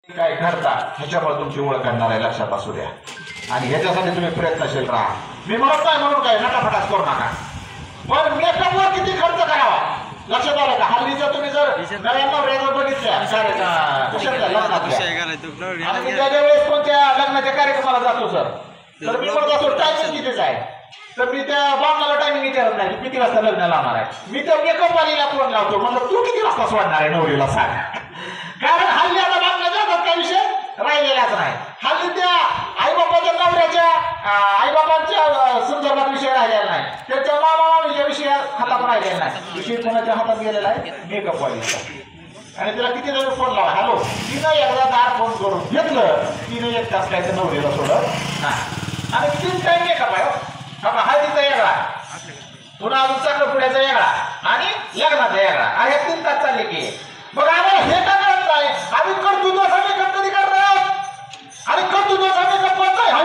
काय करता ह्याच्यामुळे तुमची ओळख करणार आहे, लक्षात असू द्या. आणि ह्याच्यासाठी तुम्ही प्रयत्नशील राहा. मी म्हणत नाही म्हणून काय नटाफटाच करू नका, पण मेकअपवर किती खर्च करावा लक्षात आलं का? हल्लीच्या तुम्ही जर नव्या नवऱ्यावर बघितल्या आणि मी त्याच्या वेळेस कोणत्या लग्नाच्या कार्यक्रमाला जातो सर, तर मी म्हणत असतो टायमिंग कितीच आहे, तर मी त्या बांगला टायमिंग विचारत नाही किती वाजता लग्न लावणार आहे. मी त्या मेकअप वालीला फोन लावतो, म्हणलं तू किती वाजता सोडणार आहे नवरीला सांग. कारण हल्ली आता बांगला जातात काय विषय राहिलेलाच नाही. हल्ली त्या आईबापाच्या नवऱ्याच्या आईबापांच्या संदर्भात विषय राहिलेला नाही, त्याच्या मामामामीच्या विषय हातात राहिलेला नाही. विषय कोणाच्या हातात गेलेला आहे? मेकअप वालीचा. आणि तिला किती जण फोन लावा, हॅलो, तिनं एकदा दार फोन करून घेतलं, तिने 1 तास काय नवरीला सोडत नाही. आणि 3 टाइम मेकअप आहे. हळदीचा वेगळा, पुन्हा अजून साखरपुड्याचा वेगळा आणि लग्नाचा वेगळा. अरे 3 तास चालले की मग आम्हाला हे का कळत नाही? आम्ही कर्तृत्वाचा मेकअप कधी करणार? आणि कर्तृत्वाचा मेकअप कोणता हा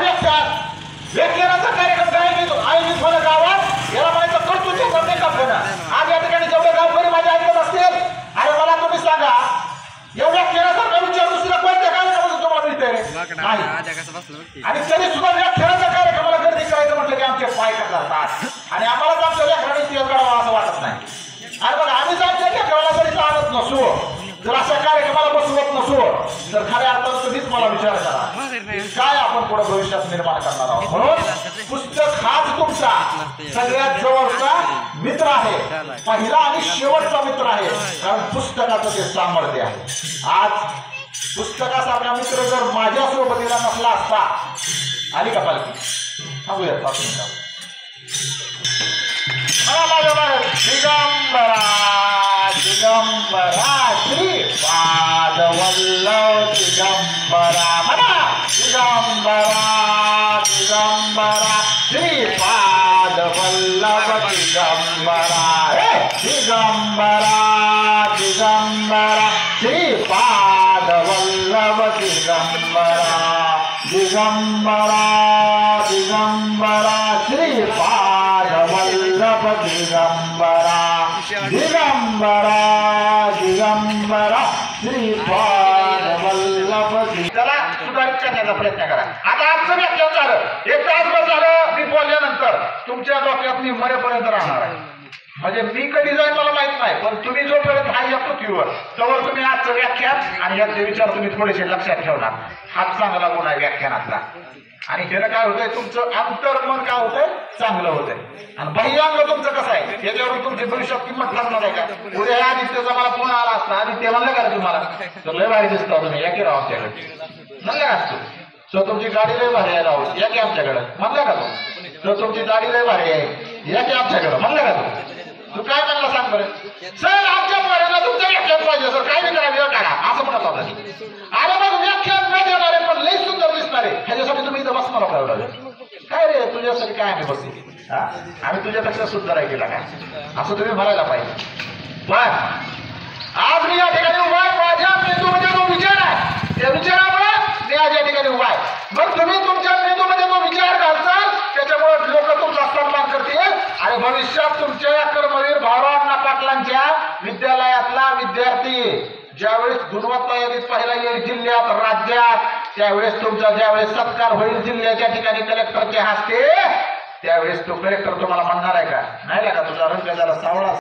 व्याख्यानाचा कार्यक्रम काय आयोजित होणं गावात, याला म्हणायचं कर्तृत्वाचा मेकअप होणं. आज या ठिकाणी जेवढे गावकरी माझ्या ऐकत असतील, अरे मला तुम्ही सांगा, या व्याख्यानाचा विचार दुसऱ्या कोणत्या कार्यक्रमातून तुम्हाला मिळतंय? आणि तरी सुद्धा व्याख्यानाच्या कार्यक्रमाला गर्दी करायचं म्हटलं की आमचे पाय करतात आणि आम्हालाच आमच्या लेकरांनी तेल काढावा असं वाटत नाही. अरे बघा, आम्हीच आमच्या लेकराला जरी आणत नसो, जर अशा कार्यक्रमाला बसवत नसो, तर खऱ्या अर्थानं तुम्हीच मला विचार करा काय आपण पुढे भविष्यात निर्माण करणार आहोत. म्हणून पुस्तक हाच तुमचा सगळ्यात जवळचा मित्र आहे, पहिला आणि शेवटचा मित्र आहे, कारण पुस्तकाचं ते सामर्थ्य आहे. आज पुस्तकासारखा मित्र जर माझ्या सोबतीला नसला असता, आली का पालखी? थांबूया 5 मिनिटं. दिगंबरा दिगंबरा श्रीपाद वल्लभ दिगंबरा म्हणा, दिगंबरा दिगंबरा श्रीपाद वल्लभ दिगंबरा, दिगंबरा दिगंबरा श्रीपाद वल्लभ दिगंबरा, दिगंबरा दिगंबरा श्रीपाद वल्लभ दिगंबरा, दिगंबरा दिगंबरा श्रीपाद वल्लभ. त्याला सुधारित करण्याचा प्रयत्न करा. आता आमचं व्याख्यान झालं, 1 तासभर झालं, मी बोलल्यानंतर तुमच्या डोक्यात मी मरेपर्यंत राहणार आहे. म्हणजे मी कधी जाईल मला माहित नाही, पण तुम्ही जोपर्यंत आहे या पृथ्वीवर तोवर तुम्ही आजचं व्याख्यान आणि याचे विचार तुम्ही थोडेसे लक्षात ठेवणार. हाच चांगला गुण आहे व्याख्यानातला. आणि त्याला काय होतंय, तुमचं अंतर्मन काय होतंय, चांगलं होतंय. आणि बाह्यांग तुमचं कसं आहे याच्यावरून तुमची भविष्यात किंमत ठरणार आहे का? उद्या आदित्यचा मला फोन आला असता आणि ते म्हणलं का तुम्हाला तर लय भारी दिसतो तुम्ही, या की राव आमच्याकडे म्हणलं का असतो, तर तुमची गाडी लय भारी आहे राहू, या की आमच्याकडे म्हणलं का तू, तर तुमची गाडी लय भारी आहे, या की आमच्याकडे म्हणलं का तू काय म्हणला सांग बरं. सर आमच्या पोराला तुमचं व्याख्यान पाहिजे सर, काय नाही करा वेळ काढा असं म्हणत होता. अरे मग व्याख्यान न देणारे पण लई सुंदर दिसणारे ह्याच्यासाठी तुम्ही इथं बसणार होता. काय रे तुझ्यासाठी काय आम्ही बसू, आम्ही तुझ्यापेक्षा सुंदर आहे केला काय असं तुम्ही म्हणायला पाहिजे. पण आज मी या ठिकाणी उभा आहे, माझ्या मेंदूमध्ये जो विचार आहे त्या विचारामुळे मी आज या ठिकाणी उभा आहे. मग तुम्ही तुमच्या मेंदूमध्ये जो विचार घालताल त्याच्यामुळे लोक तुमचा सन्मान करतील. आणि भविष्यात तुमच्या या कर्मवीर भाऊरावांना पाटलांच्या विद्यालयातला विद्यार्थी ज्यावेळेस गुणवत्ता यादीत पहिला येईल जिल्ह्यात राज्यात, त्यावेळेस तुमचा ज्यावेळेस सत्कार होईल जिल्ह्याच्या ठिकाणी कलेक्टरच्या हस्ते, त्यावेळेस तो कलेक्टर तुम्हाला म्हणणार आहे का नाही का तुझा रंग जरा सावळा